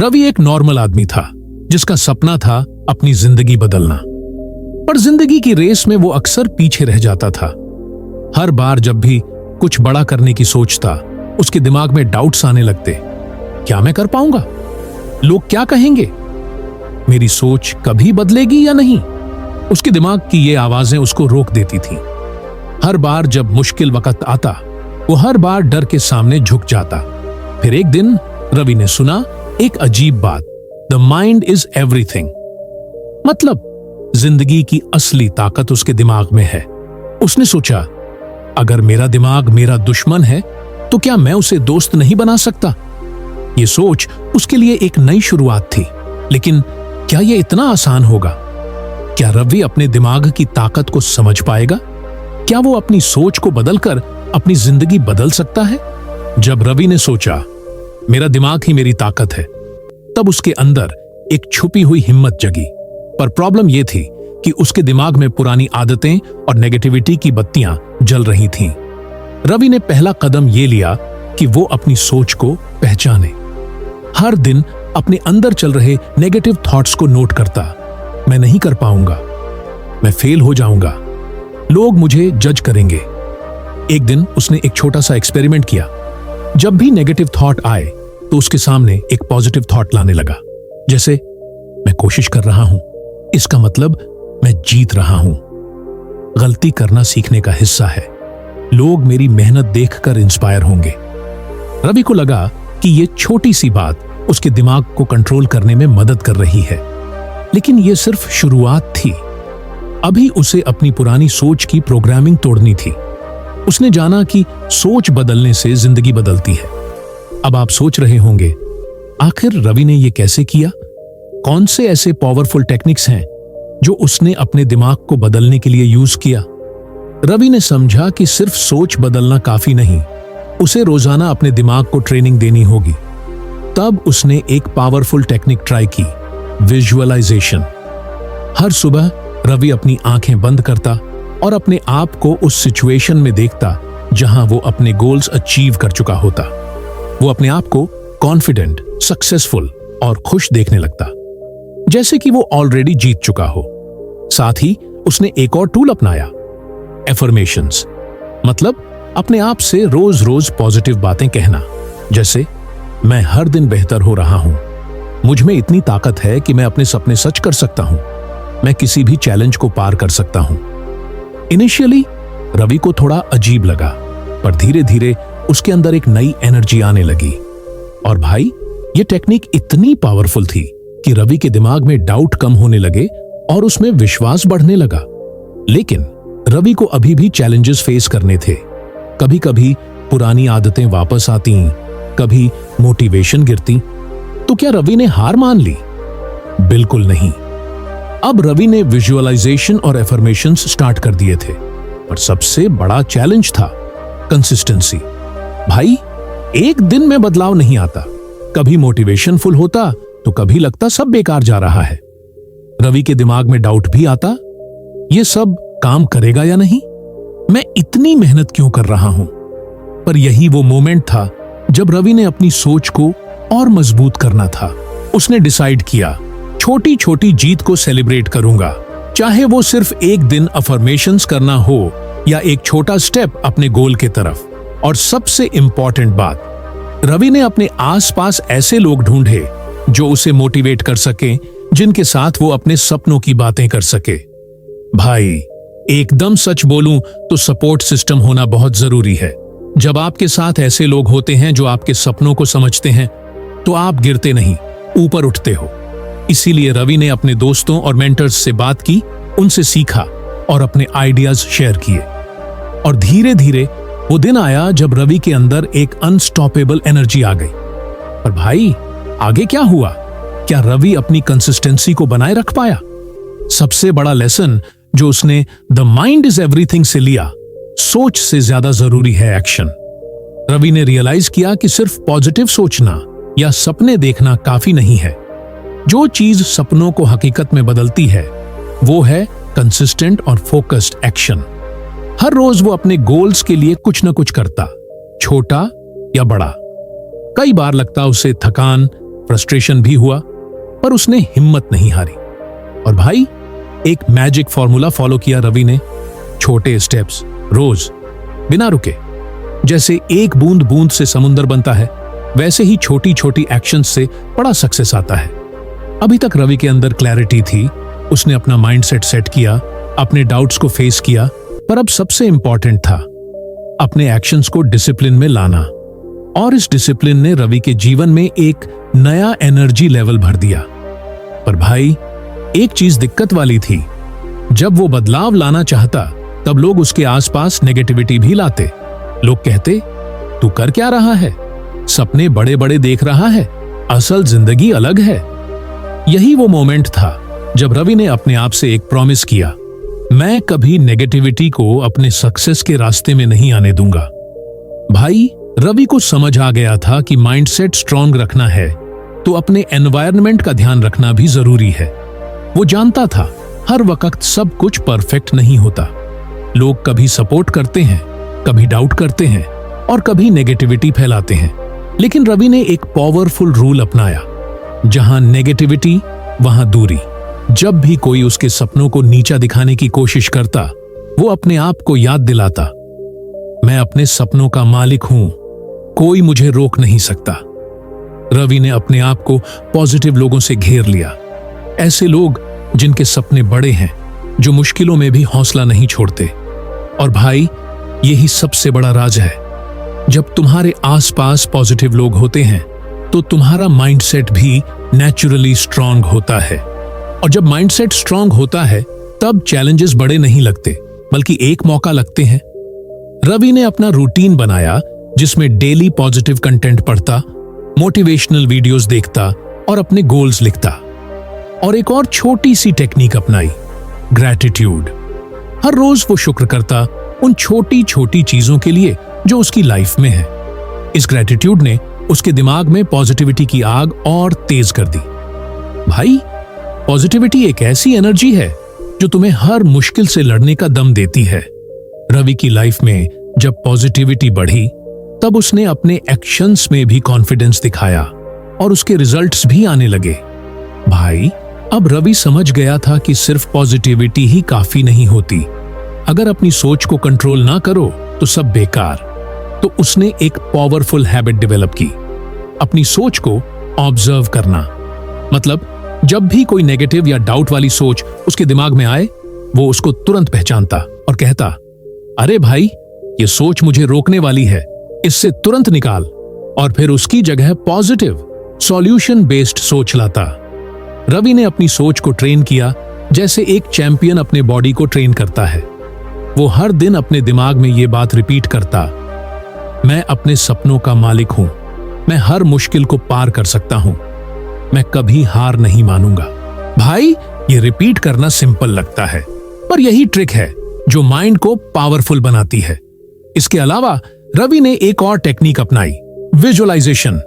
रवि एक नॉर्मल आदमी था जिसका सपना था अपनी जिंदगी बदलना, पर जिंदगी की रेस में वो अक्सर पीछे रह जाता था। हर बार जब भी कुछ बड़ा करने की सोचता, उसके दिमाग में डाउट्स आने लगते। क्या मैं कर पाऊंगा? लोग क्या कहेंगे? मेरी सोच कभी बदलेगी या नहीं? उसके दिमाग की ये आवाजें उसको रोक देती थीं। हर बार जब मुश्किल वक्त आता, वो हर बार डर के सामने झुक जाता। फिर एक दिन रवि ने सुना एक अजीब बात, द माइंड इज एवरीथिंग। मतलब जिंदगी की असली ताकत उसके दिमाग में है। उसने सोचा, अगर मेरा दिमाग मेरा दुश्मन है तो क्या मैं उसे दोस्त नहीं बना सकता? ये सोच उसके लिए एक नई शुरुआत थी, लेकिन क्या यह इतना आसान होगा? क्या रवि अपने दिमाग की ताकत को समझ पाएगा? क्या वो अपनी सोच को बदलकर अपनी जिंदगी बदल सकता है? जब रवि ने सोचा मेरा दिमाग ही मेरी ताकत है, तब उसके अंदर एक छुपी हुई हिम्मत जगी। पर प्रॉब्लम यह थी कि उसके दिमाग में पुरानी आदतें और नेगेटिविटी की बत्तियां जल रही थीं। रवि ने पहला कदम यह लिया कि वो अपनी सोच को पहचाने। हर दिन अपने अंदर चल रहे नेगेटिव थॉट्स को नोट करता। मैं नहीं कर पाऊंगा, मैं फेल हो जाऊंगा, लोग मुझे जज करेंगे। एक दिन उसने एक छोटा सा एक्सपेरिमेंट किया। जब भी नेगेटिव थॉट आए तो उसके सामने एक पॉजिटिव थॉट लाने लगा, जैसे मैं कोशिश कर रहा हूं, इसका मतलब मैं जीत रहा हूं। गलती करना सीखने का हिस्सा है, लोग मेरी मेहनत देखकर इंस्पायर होंगे। रवि को लगा कि यह छोटी सी बात उसके दिमाग को कंट्रोल करने में मदद कर रही है, लेकिन यह सिर्फ शुरुआत थी। अभी उसे अपनी पुरानी सोच की प्रोग्रामिंग तोड़नी थी। उसने जाना कि सोच बदलने से जिंदगी बदलती है। अब आप सोच रहे होंगे, आखिर रवि ने यह कैसे किया? कौन से ऐसे पावरफुल टेक्निक्स हैं जो उसने अपने दिमाग को बदलने के लिए यूज किया? रवि ने समझा कि सिर्फ सोच बदलना काफी नहीं, उसे रोजाना अपने दिमाग को ट्रेनिंग देनी होगी। तब उसने एक पावरफुल टेक्निक ट्राई की, विजुअलाइजेशन। हर सुबह रवि अपनी आंखें बंद करता और अपने आप को उस सिचुएशन में देखता जहां वो अपने गोल्स अचीव कर चुका होता। वो अपने आप को कॉन्फिडेंट, सक्सेसफुल और खुश देखने लगता, जैसे कि वो ऑलरेडी जीत चुका हो। साथ ही उसने एक और टूल अपनाया, एफर्मेशंस। मतलब अपने आप से रोज रोज पॉजिटिव बातें कहना, जैसे मैं हर दिन बेहतर हो रहा हूं, मुझ में इतनी ताकत है कि मैं अपने सपने सच कर सकता हूं, मैं किसी भी चैलेंज को पार कर सकता हूं। इनिशियली रवि को थोड़ा अजीब लगा, पर धीरे धीरे उसके अंदर एक नई एनर्जी आने लगी। और भाई, ये टेक्निक इतनी पावरफुल थी कि रवि के दिमाग में डाउट कम होने लगे और उसमें विश्वास बढ़ने लगा। लेकिन रवि को अभी भी चैलेंजेस फेस करने थे। कभी कभी पुरानी आदतें वापस आती, कभी मोटिवेशन गिरती। तो क्या रवि ने हार मान ली? बिल्कुल नहीं। अब रवि ने विजुअलाइजेशन और एफर्मेशंस स्टार्ट कर दिए थे, पर सबसे बड़ा चैलेंज था कंसिस्टेंसी। भाई, एक दिन में बदलाव नहीं आता। कभी मोटिवेशन फुल होता तो कभी लगता सब बेकार जा रहा है। रवि के दिमाग में डाउट भी आता, ये सब काम करेगा या नहीं, मैं इतनी मेहनत क्यों कर रहा हूं? पर यही वो मोमेंट था जब रवि ने अपनी सोच को और मजबूत करना था। उसने डिसाइड किया, छोटी छोटी जीत को सेलिब्रेट करूंगा, चाहे वो सिर्फ एक दिन अफर्मेशंस करना हो या एक छोटा स्टेप अपने गोल के तरफ। और सबसे इंपॉर्टेंट बात, रवि ने अपने आसपास ऐसे लोग ढूंढे जो उसे मोटिवेट कर सके, जिनके साथ वो अपने सपनों की बातें कर सके। भाई, एकदम सच बोलूं तो सपोर्ट सिस्टम होना बहुत जरूरी है। जब आपके साथ ऐसे लोग होते हैं जो आपके सपनों को समझते हैं, तो आप गिरते नहीं, ऊपर उठते हो। इसीलिए रवि ने अपने दोस्तों और मेंटर्स से बात की, उनसे सीखा और अपने आइडियाज शेयर किए। और धीरे धीरे वो दिन आया जब रवि के अंदर एक अनस्टॉपेबल एनर्जी आ गई। पर भाई, आगे क्या हुआ? क्या रवि अपनी कंसिस्टेंसी को बनाए रख पाया? सबसे बड़ा लेसन जो उसने द माइंड इज एवरीथिंग से लिया, सोच से ज्यादा जरूरी है एक्शन। रवि ने रियलाइज किया कि सिर्फ पॉजिटिव सोचना या सपने देखना काफी नहीं है। जो चीज सपनों को हकीकत में बदलती है, वो है कंसिस्टेंट और फोकस्ड एक्शन। हर रोज वो अपने गोल्स के लिए कुछ न कुछ करता, छोटा या बड़ा। कई बार लगता उसे थकान, फ्रस्ट्रेशन भी हुआ, पर उसने हिम्मत नहीं हारी। और भाई, एक मैजिक फॉर्मूला फॉलो किया रवि ने। छोटे स्टेप्स, रोज, बिना रुके। जैसे एक बूंद बूंद से समुंदर बनता है, वैसे ही छोटी छोटी एक्शंस से बड़ा सक्सेस आता है। अभी तक रवि के अंदर क्लैरिटी थी, उसने अपना माइंडसेट सेट किया, अपने डाउट्स को फेस किया, पर अब सबसे इंपॉर्टेंट था अपने एक्शंस को डिसिप्लिन में लाना। और इस डिसिप्लिन ने रवि के जीवन में एक नया एनर्जी लेवल भर दिया। पर भाई, एक चीज दिक्कत वाली थी। जब वो बदलाव लाना चाहता, तब लोग उसके आसपास नेगेटिविटी भी लाते। लोग कहते, तू कर क्या रहा है, सपने बड़े बड़े देख रहा है, असल जिंदगी अलग है। यही वो मोमेंट था जब रवि ने अपने आप से एक प्रॉमिस किया, मैं कभी नेगेटिविटी को अपने सक्सेस के रास्ते में नहीं आने दूंगा। भाई, रवि को समझ आ गया था कि माइंडसेट स्ट्रांग रखना है तो अपने एनवायरनमेंट का ध्यान रखना भी जरूरी है। वो जानता था हर वक्त सब कुछ परफेक्ट नहीं होता। लोग कभी सपोर्ट करते हैं, कभी डाउट करते हैं और कभी नेगेटिविटी फैलाते हैं। लेकिन रवि ने एक पावरफुल रूल अपनाया, जहां नेगेटिविटी वहां दूरी। जब भी कोई उसके सपनों को नीचा दिखाने की कोशिश करता, वो अपने आप को याद दिलाता, मैं अपने सपनों का मालिक हूं, कोई मुझे रोक नहीं सकता। रवि ने अपने आप को पॉजिटिव लोगों से घेर लिया, ऐसे लोग जिनके सपने बड़े हैं, जो मुश्किलों में भी हौसला नहीं छोड़ते। और भाई, यही सबसे बड़ा राज है। जब तुम्हारे आसपास पॉजिटिव लोग होते हैं तो तुम्हारा माइंडसेट भी नेचुरली स्ट्रांग होता है। और जब माइंडसेट स्ट्रांग होता है, तब चैलेंजेस बड़े नहीं लगते, बल्कि एक मौका लगते हैं। रवि ने अपना रूटीन बनाया, जिसमें डेली पॉजिटिव कंटेंट पढ़ता, मोटिवेशनल वीडियोस देखता और अपने गोल्स लिखता। और एक और छोटी सी टेक्निक अपनाई, ग्रैटिट्यूड। हर रोज वो शुक्र करता उन छोटी छोटी चीजों के लिए जो उसकी लाइफ में है। इस ग्रैटिट्यूड ने उसके दिमाग में पॉजिटिविटी की आग और तेज कर दी। भाई, पॉजिटिविटी एक ऐसी एनर्जी है जो तुम्हें हर मुश्किल से लड़ने का दम देती है। रवि की लाइफ में जब पॉजिटिविटी बढ़ी, तब उसने अपने एक्शंस में भी कॉन्फिडेंस दिखाया और उसके रिजल्ट्स भी आने लगे। भाई, अब रवि समझ गया था कि सिर्फ पॉजिटिविटी ही काफी नहीं होती। अगर अपनी सोच को कंट्रोल ना करो तो सब बेकार। तो उसने एक पावरफुल हैबिट डेवलप की, अपनी सोच को ऑब्जर्व करना। मतलब, जब भी कोई नेगेटिव या डाउट वाली सोच उसके दिमाग में आए, वो उसको तुरंत पहचानता और कहता, अरे भाई, ये सोच मुझे रोकने वाली है, इससे तुरंत निकाल। और फिर उसकी जगह पॉजिटिव, सॉल्यूशन बेस्ड सोच लाता। रवि ने अपनी सोच को ट्रेन किया जैसे एक चैंपियन अपने बॉडी को ट्रेन करता है। वो हर दिन अपने दिमाग में ये बात रिपीट करता, मैं अपने सपनों का मालिक हूं, मैं हर मुश्किल को पार कर सकता हूं, मैं कभी हार नहीं मानूंगा। भाई, ये रिपीट करना सिंपल लगता है, पर यही ट्रिक है जो माइंड को पावरफुल बनाती है। इसके अलावा रवि ने एक और टेक्निक अपनाई, विजुअलाइजेशन।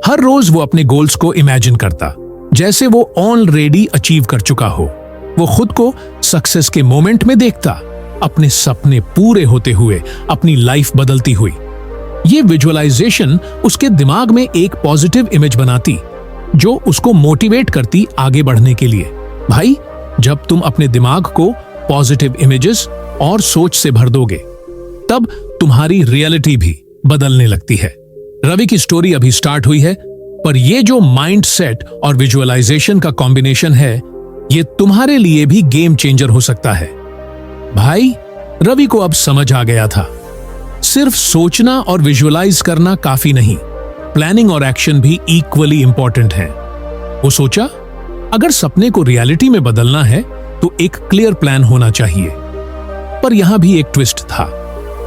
हर रोज वो अपने गोल्स को इमेजिन करता, जैसे वो ऑलरेडी अचीव कर चुका हो। वो खुद को सक्सेस के मोमेंट में देखता, अपने सपने पूरे होते हुए, अपनी लाइफ बदलती हुई। ये विजुअलाइजेशन उसके दिमाग में एक पॉजिटिव इमेज बनाती, जो उसको मोटिवेट करती आगे बढ़ने के लिए। भाई, जब तुम अपने दिमाग को पॉजिटिव इमेजेस और सोच से भर दोगे, तब तुम्हारी रियलिटी भी बदलने लगती है। रवि की स्टोरी अभी स्टार्ट हुई है, पर ये जो माइंडसेट और विजुअलाइजेशन का कॉम्बिनेशन है, ये तुम्हारे लिए भी गेम चेंजर हो सकता है। भाई, रवि को अब समझ आ गया था, सिर्फ सोचना और विजुअलाइज करना काफी नहीं, प्लानिंग और एक्शन भी इक्वली इंपॉर्टेंट है। वो सोचा, अगर सपने को रियलिटी में बदलना है तो एक क्लियर प्लान होना चाहिए। पर यहां भी एक ट्विस्ट था।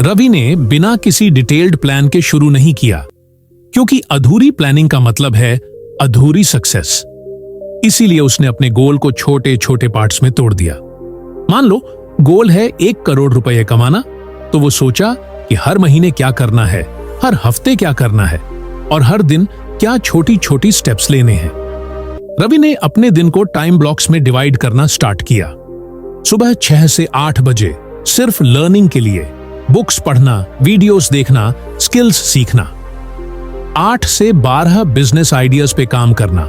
रवि ने बिना किसी डिटेल्ड प्लान के शुरू नहीं किया, क्योंकि अधूरी प्लानिंग का मतलब है अधूरी सक्सेस। इसीलिए उसने अपने गोल को छोटे छोटे पार्ट्स में तोड़ दिया। मान लो गोल है 1 करोड़ रुपए कमाना, तो वो सोचा कि हर महीने क्या करना है, हर हफ्ते क्या करना है और हर दिन क्या छोटी छोटी स्टेप्स लेने हैं। रवि ने अपने दिन को टाइम ब्लॉक्स में डिवाइड करना स्टार्ट किया। सुबह 6 से 8 बजे सिर्फ लर्निंग के लिए, बुक्स पढ़ना, वीडियोस देखना, स्किल्स सीखना। 8 से 12 बिजनेस आइडियाज पे काम करना,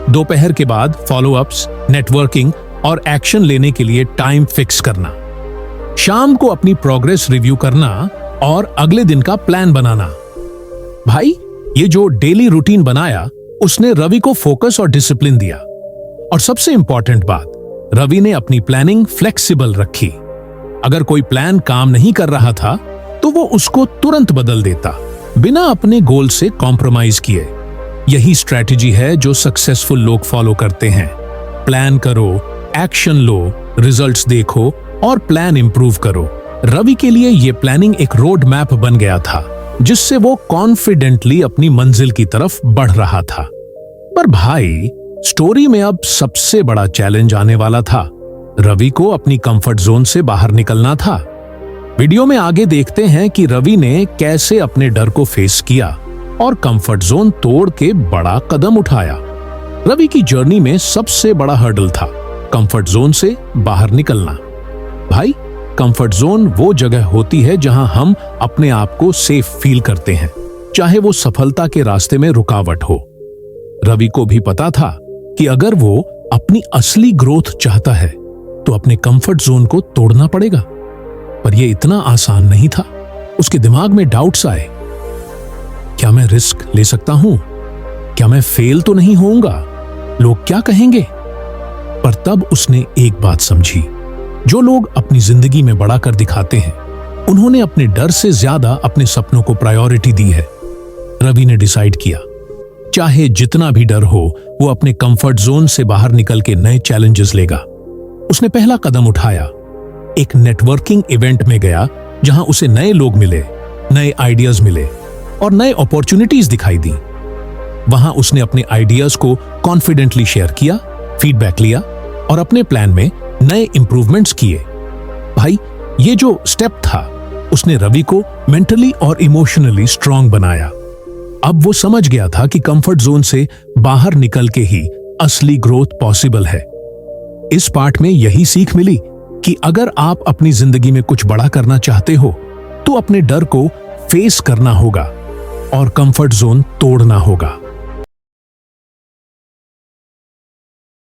दोपहर के बाद फॉलोअप्स, नेटवर्किंग और एक्शन लेने के लिए टाइम फिक्स करना, शाम को अपनी प्रोग्रेस रिव्यू करना और अगले दिन का प्लान बनाना। भाई, ये जो डेली रूटीन बनाया उसने रवि को फोकस और डिसिप्लिन दिया। और सबसे इंपॉर्टेंट बात, रवि ने अपनी प्लानिंग फ्लेक्सिबल रखी। अगर कोई प्लान काम नहीं कर रहा था तो वो उसको तुरंत बदल देता, बिना अपने गोल से कॉम्प्रोमाइज किए। यही स्ट्रैटेजी है जो सक्सेसफुल लोग फॉलो करते हैं। प्लान करो, एक्शन लो, रिजल्ट्स देखो और प्लान इंप्रूव करो। रवि के लिए ये प्लानिंग एक रोड मैप बन गया था, जिससे वो कॉन्फिडेंटली अपनी मंजिल की तरफ बढ़ रहा था। पर भाई, स्टोरी में अब सबसे बड़ा चैलेंज आने वाला था। रवि को अपनी कंफर्ट जोन से बाहर निकलना था। वीडियो में आगे देखते हैं कि रवि ने कैसे अपने डर को फेस किया और कंफर्ट जोन तोड़ के बड़ा कदम उठाया। रवि की जर्नी में सबसे बड़ा हर्डल था कंफर्ट जोन से बाहर निकलना। भाई, कंफर्ट जोन वो जगह होती है जहां हम अपने आप को सेफ फील करते हैं, चाहे वो सफलता के रास्ते में रुकावट हो। रवि को भी पता था कि अगर वो अपनी असली ग्रोथ चाहता है तो अपने कंफर्ट जोन को तोड़ना पड़ेगा। पर यह इतना आसान नहीं था। उसके दिमाग में डाउट्स आए। क्या मैं रिस्क ले सकता हूं? क्या मैं फेल तो नहीं होऊंगा? लोग क्या कहेंगे? पर तब उसने एक बात समझी, जो लोग अपनी जिंदगी में बड़ा कर दिखाते हैं, उन्होंने अपने डर से ज्यादा अपने सपनों को प्रायोरिटी दी है। रवि ने डिसाइड किया, चाहे जितना भी डर हो, वो अपने कंफर्ट जोन से बाहर निकल के नए चैलेंजेस लेगा। उसने पहला कदम उठाया, एक नेटवर्किंग इवेंट में गया जहां उसे नए लोग मिले, नए आइडियाज मिले और नए अपॉर्चुनिटीज दिखाई दी। वहां उसने अपने आइडियाज को कॉन्फिडेंटली शेयर किया, फीडबैक लिया और अपने प्लान में नए इंप्रूवमेंट्स किए। भाई, ये जो स्टेप था उसने रवि को मेंटली और इमोशनली स्ट्रांग बनाया। अब वो समझ गया था कि कंफर्ट जोन से बाहर निकल के ही असली ग्रोथ पॉसिबल है। इस पार्ट में यही सीख मिली कि अगर आप अपनी जिंदगी में कुछ बड़ा करना चाहते हो तो अपने डर को फेस करना होगा और कंफर्ट जोन तोड़ना होगा।